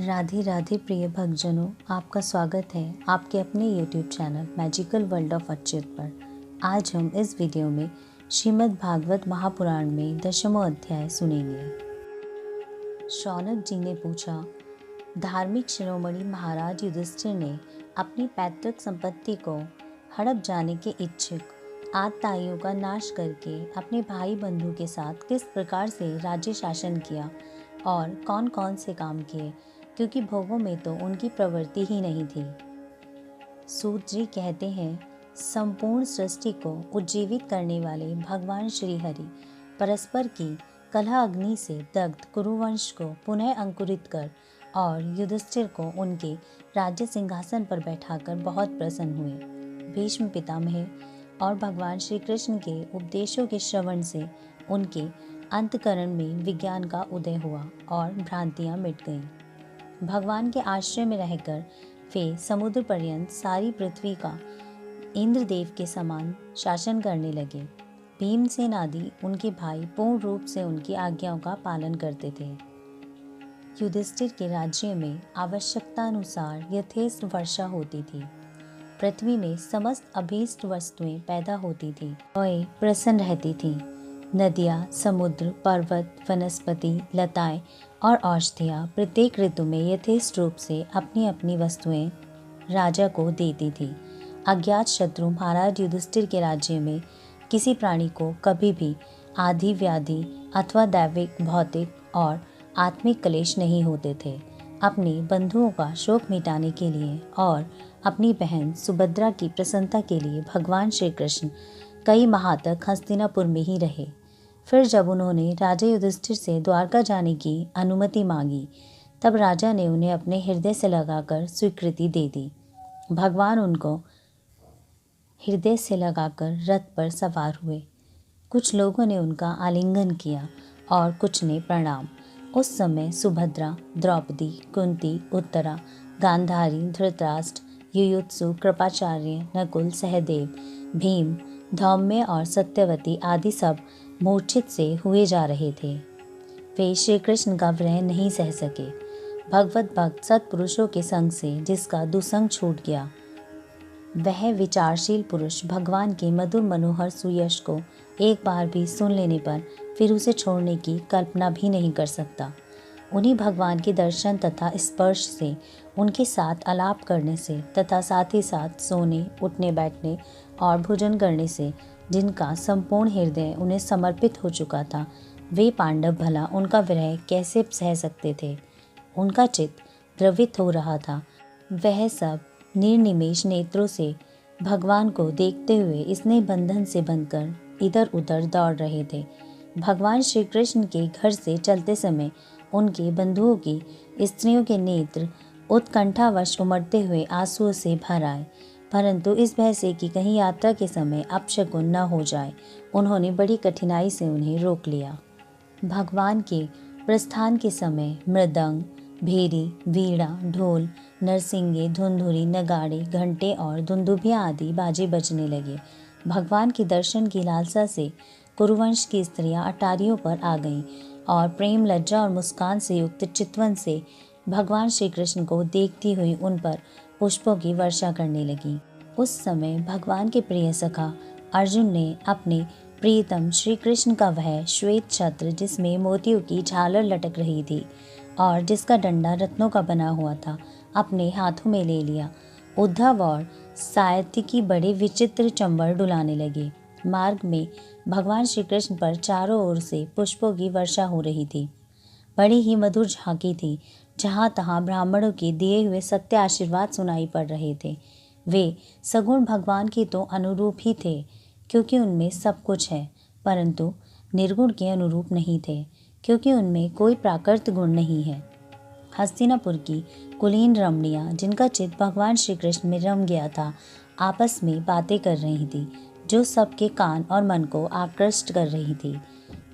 राधे राधे प्रिय भक्तजनों, आपका स्वागत है आपके अपने YouTube channel magical world of Achyut पर। आज हम इस वीडियो में श्रीमद् भागवत महापुराण में 10वां अध्याय सुनेंगे। शौनक जी ने पूछा, धार्मिक शिरोमणि महाराज युधिष्ठिर ने अपनी पैतृक संपत्ति को हड़प जाने के इच्छुक आतताइयों का नाश करके अपने भाई बंधु के साथ किस प्रकार से राज्य शासन किया और कौन कौन से काम किए, क्योंकि भोगों में तो उनकी प्रवृत्ति ही नहीं थी। सूत जी कहते हैं, संपूर्ण सृष्टि को उज्जीवित करने वाले भगवान श्री हरि परस्पर की कलह अग्नि से दग्ध कुरुवंश को पुनः अंकुरित कर और युधिष्ठिर को उनके राज्य सिंहासन पर बैठाकर बहुत प्रसन्न हुए। भीष्म पितामह और भगवान श्री कृष्ण के उपदेशों के श्रवण से उनके अंतकरण में विज्ञान का उदय हुआ और भ्रांतियां मिट गईं। भगवान के आश्रय में रहकर वे समुद्र पर्यंत सारी पृथ्वी का इंद्रदेव के समान शासन करने लगे। भीमसेन आदि उनके भाई पूर्ण रूप से उनकी आज्ञाओं का पालन करते थे। युधिष्ठिर के राज्य में आवश्यकतानुसार यथेष्ट वर्षा होती थी। पृथ्वी में समस्त अभीष्ट वस्तुएं पैदा होती थी और प्रसन्न रहती थी। नदियाँ, समुद्र, पर्वत, वनस्पति, लताएं और औषधियाँ प्रत्येक ऋतु में यथेष्ट रूप से अपनी अपनी वस्तुएं राजा को देती थी। अज्ञात शत्रु महाराज युधिष्ठिर के राज्य में किसी प्राणी को कभी भी आदि व्याधि अथवा दैविक, भौतिक और आत्मिक क्लेश नहीं होते थे। अपने बंधुओं का शोक मिटाने के लिए और अपनी बहन सुभद्रा की प्रसन्नता के लिए भगवान श्री कृष्ण कई माह तक हस्तिनापुर में ही रहे। फिर जब उन्होंने राजा युधिष्ठिर से द्वारका जाने की अनुमति मांगी, तब राजा ने उन्हें अपने हृदय से लगाकर स्वीकृति दे दी। भगवान उनको हृदय से लगाकर रथ पर सवार हुए। कुछ लोगों ने उनका आलिंगन किया और कुछ ने प्रणाम। उस समय सुभद्रा, द्रौपदी, कुंती, उत्तरा, गांधारी, धृतराष्ट्र, युयुत्सु, कृपाचार्य, नकुल, सहदेव, भीम, धौम्य और सत्यवती आदि सब मूर्छित से हुए जा रहे थे। वे श्री कृष्ण का विरह नहीं सह सके। भगवत भक्त सत्पुरुषों के संग से जिसका दुसंग छूट गया, वह विचारशील पुरुष भगवान के मधुर मनोहर सुयश को एक बार भी सुन लेने पर फिर उसे छोड़ने की कल्पना भी नहीं कर सकता। उन्हीं भगवान के दर्शन तथा स्पर्श से, उनके साथ आलाप करने से तथा साथ ही साथ सोने, उठने बैठने और भोजन करने से जिनका संपूर्ण हृदय उन्हें समर्पित हो चुका था, वे पांडव भला उनका विरह कैसे सह सकते थे। उनका चित्त द्रवित हो रहा था। वह सब निर्निमेष नेत्रों से भगवान को देखते हुए स्नेह बंधन से बंधकर इधर उधर दौड़ रहे थे। भगवान श्री कृष्ण के घर से चलते समय उनके बंधुओं की स्त्रियों के नेत्र उत्कंठावश उमड़ते हुए आंसुओं से भर आए, परंतु इस भय से कि कहीं यात्रा के समय अपशकुन न हो जाए, उन्होंने बड़ी कठिनाई से उन्हें रोक लिया। भगवान के प्रस्थान के समय मृदंग, भेरी, वीणा, ढोल, नरसिंगे, धुंधुरी, नगाड़े, घंटे और दुंदुभियाँ आदि बाजे बजने लगे। भगवान के दर्शन की लालसा से कुरुवंश की स्त्रियां अटारियों पर आ गईं और प्रेम, लज्जा और मुस्कान से युक्त चितवन से भगवान श्री कृष्ण को देखती हुई उन पर पुष्पों की वर्षा करने लगी। उस समय भगवान के प्रिय सखा अर्जुन ने अपने प्रियतम श्री कृष्ण का वह श्वेत छत्र, जिसमें मोतियों की झालर लटक रही थी और जिसका डंडा रत्नों का बना हुआ था, अपने हाथों में ले लिया। उद्धव और सात्यकी बड़े विचित्र चंबर डुलाने लगे। मार्ग में भगवान श्री कृष्ण पर चारों ओर से पुष्पों की वर्षा हो रही थी। बड़ी ही मधुर झांकी थी। जहाँ तहाँ ब्राह्मणों के दिए हुए सत्य आशीर्वाद सुनाई पड़ रहे थे। वे सगुण भगवान के तो अनुरूप ही थे, क्योंकि उनमें सब कुछ है, परंतु निर्गुण के अनुरूप नहीं थे, क्योंकि उनमें कोई प्राकृत गुण नहीं है। हस्तिनापुर की कुलीन रमणियाँ, जिनका चित्त भगवान श्री कृष्ण में रम गया था, आपस में बातें कर रही थी, जो सबके कान और मन को आकृष्ट कर रही थी।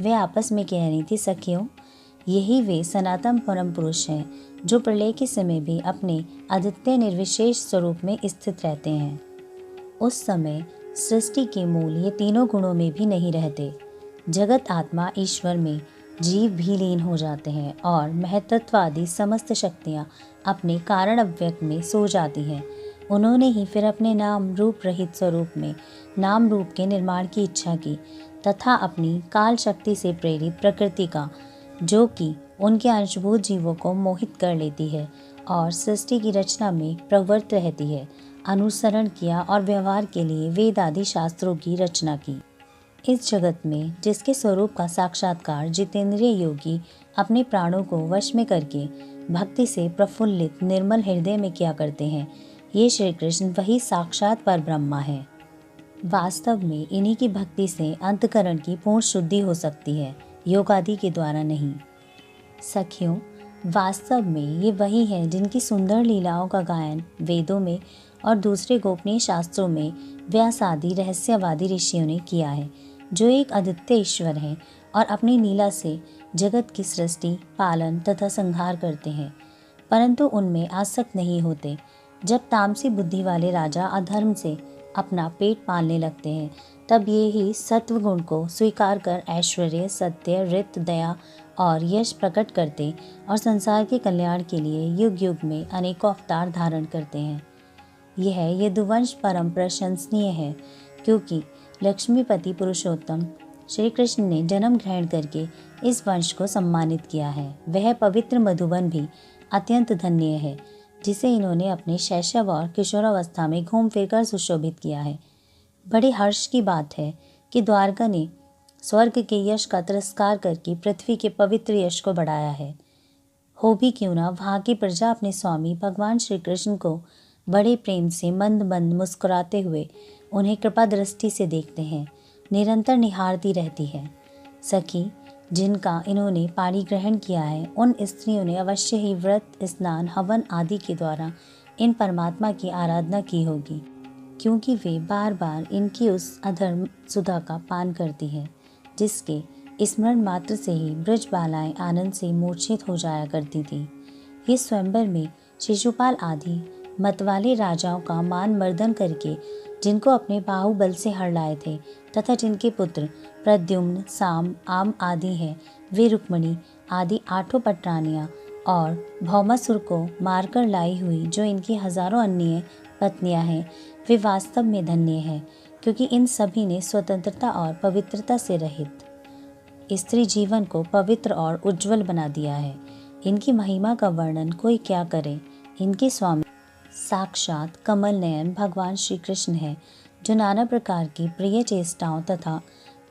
वे आपस में कह रही थी, सखियों, यही वे सनातन परम पुरुष हैं, जो प्रलय के समय भी अपने अद्वितीय निर्विशेष स्वरूप में स्थित रहते हैं। उस समय सृष्टि के मूल ये तीनों गुणों में भी नहीं रहते। जगत आत्मा ईश्वर में जीव भी लीन हो जाते हैं और महतत्वादी समस्त शक्तियाँ अपने कारण अव्यक्त में सो जाती हैं। उन्होंने ही फिर अपने नाम रूप रहित स्वरूप में नाम रूप के निर्माण की इच्छा की तथा अपनी काल शक्ति से प्रेरित प्रकृति का, जो कि उनके अंशभूत जीवों को मोहित कर लेती है और सृष्टि की रचना में प्रवृत्त रहती है, अनुसरण किया और व्यवहार के लिए वेद आदि शास्त्रों की रचना की। इस जगत में जिसके स्वरूप का साक्षात्कार जितेंद्रिय योगी अपने प्राणों को वश में करके भक्ति से प्रफुल्लित निर्मल हृदय में किया करते हैं, ये श्री कृष्ण वही साक्षात पर ब्रह्मा है। वास्तव में इन्हीं की भक्ति से अंतकरण की पूर्ण शुद्धि हो सकती है, योग आदि के द्वारा नहीं। सखियों, वास्तव में ये वही हैं जिनकी सुंदर लीलाओं का गायन वेदों में और दूसरे गोपनीय शास्त्रों में व्यास आदि रहस्यवादी ऋषियों ने किया है, जो एक अद्वितीय ईश्वर हैं और अपनी लीला से जगत की सृष्टि, पालन तथा संहार करते हैं, परंतु उनमें आसक्त नहीं होते। जब तामसी बुद्धि वाले राजा अधर्म से अपना पेट पालने लगते हैं, तब ये ही सत्व गुण को स्वीकार कर ऐश्वर्य, सत्य, ऋत, दया और यश प्रकट करते और संसार के कल्याण के लिए युग युग में अनेकों अवतार धारण करते हैं। यह यदुवंश परम प्रशंसनीय है, क्योंकि लक्ष्मीपति पुरुषोत्तम श्री कृष्ण ने जन्म ग्रहण करके इस वंश को सम्मानित किया है। वह पवित्र मधुबन भी अत्यंत धन्य है, जिसे इन्होंने अपने शैशव और किशोरावस्था में घूम फिर कर सुशोभित किया है। बड़े हर्ष की बात है कि द्वारका ने स्वर्ग के यश का तिरस्कार करके पृथ्वी के पवित्र यश को बढ़ाया है। हो भी क्यों ना, वहाँ की प्रजा अपने स्वामी भगवान श्री कृष्ण को बड़े प्रेम से मंद मंद मुस्कुराते हुए उन्हें कृपा दृष्टि से देखते हैं, निरंतर निहारती रहती है। सखी, जिनका इन्होंने पाणी ग्रहण किया है, उन स्त्रियों ने अवश्य ही व्रत, स्नान, हवन आदि के द्वारा इन परमात्मा की आराधना की होगी, क्योंकि वे बार बार इनकी उस अधर्म सुधा का पान करती है, जिसके स्मरण मात्र से ही ब्रज बालाएं आनंद से मूर्छित हो जाया करती थी। ये स्वयंवर में शिशुपाल आदि मतवाले राजाओं का मान मर्दन करके जिनको अपने बाहुबल से हर लाए थे तथा जिनके पुत्र प्रद्युम्न, साम, आम आदि हैं, वे रुक्मणी आदि 8 पटरानियाँ और भौमासुर को मारकर लाई हुई जो इनकी हजारों अन्य पत्नियाँ हैं, वे वास्तव में धन्य हैं, क्योंकि इन सभी ने स्वतंत्रता और पवित्रता से रहित स्त्री जीवन को पवित्र और उज्जवल बना दिया है। इनकी महिमा का वर्णन कोई क्या करे। इनके स्वामी साक्षात कमल नयन भगवान श्री कृष्ण है, जो नाना प्रकार की प्रिय चेष्टाओं तथा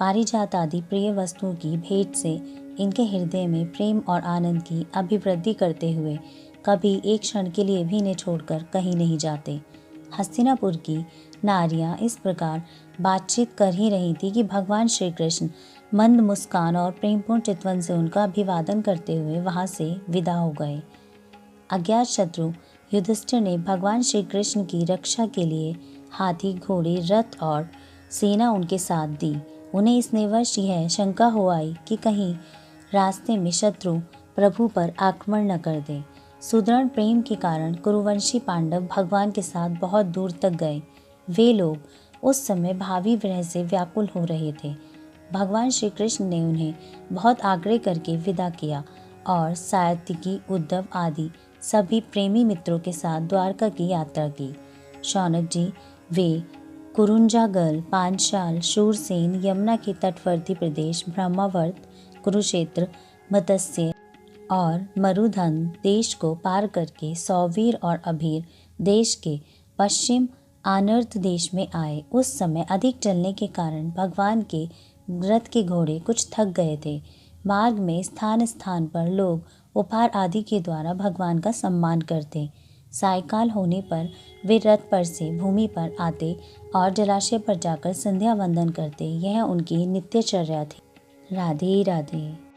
पारिजात आदि प्रिय वस्तुओं की भेंट से इनके हृदय में प्रेम और आनंद की अभिवृद्धि करते हुए कभी एक क्षण के लिए भी इन्हें छोड़कर कहीं नहीं जाते। हस्तिनापुर की नारियां इस प्रकार बातचीत कर ही रही थी कि भगवान श्री कृष्ण मंद मुस्कान और प्रेमपूर्ण चितवन से उनका अभिवादन करते हुए वहां से विदा हो गए। अज्ञात शत्रु युधिष्ठिर ने भगवान श्री कृष्ण की रक्षा के लिए हाथी, घोड़े, रथ और सेना उनके साथ दी। उन्हें इस निवश यह शंका हो आई कि कहीं रास्ते में शत्रु प्रभु पर आक्रमण न कर दे। सुदृढ़ प्रेम के कारण कुरुवंशी पांडव भगवान के साथ बहुत दूर तक गए। वे लोग उस समय भावी विरह से व्याकुल हो रहे थे। भगवान श्री कृष्ण ने उन्हें बहुत आग्रह करके विदा किया और सात्यकी, उद्धव आदि सभी प्रेमी मित्रों के साथ द्वारका की यात्रा की। शौनक जी वे कुरुंजागल, पांचाल, शूरसेन, यमुना के तटवर्ती प्रदेश, ब्रह्मावर्त, कुरुक्षेत्र, मत्स्य और मरुधन देश को पार करके सौवीर और अभीर देश के पश्चिम आनर्त देश में आए। उस समय अधिक चलने के कारण भगवान के रथ के घोड़े कुछ थक गए थे। मार्ग में स्थान स्थान पर लोग उपहार आदि के द्वारा भगवान का सम्मान करते। सायकाल होने पर वे रथ पर से भूमि पर आते और जलाशय पर जाकर संध्या वंदन करते। यह उनकी नित्यचर्या थी। राधे राधे।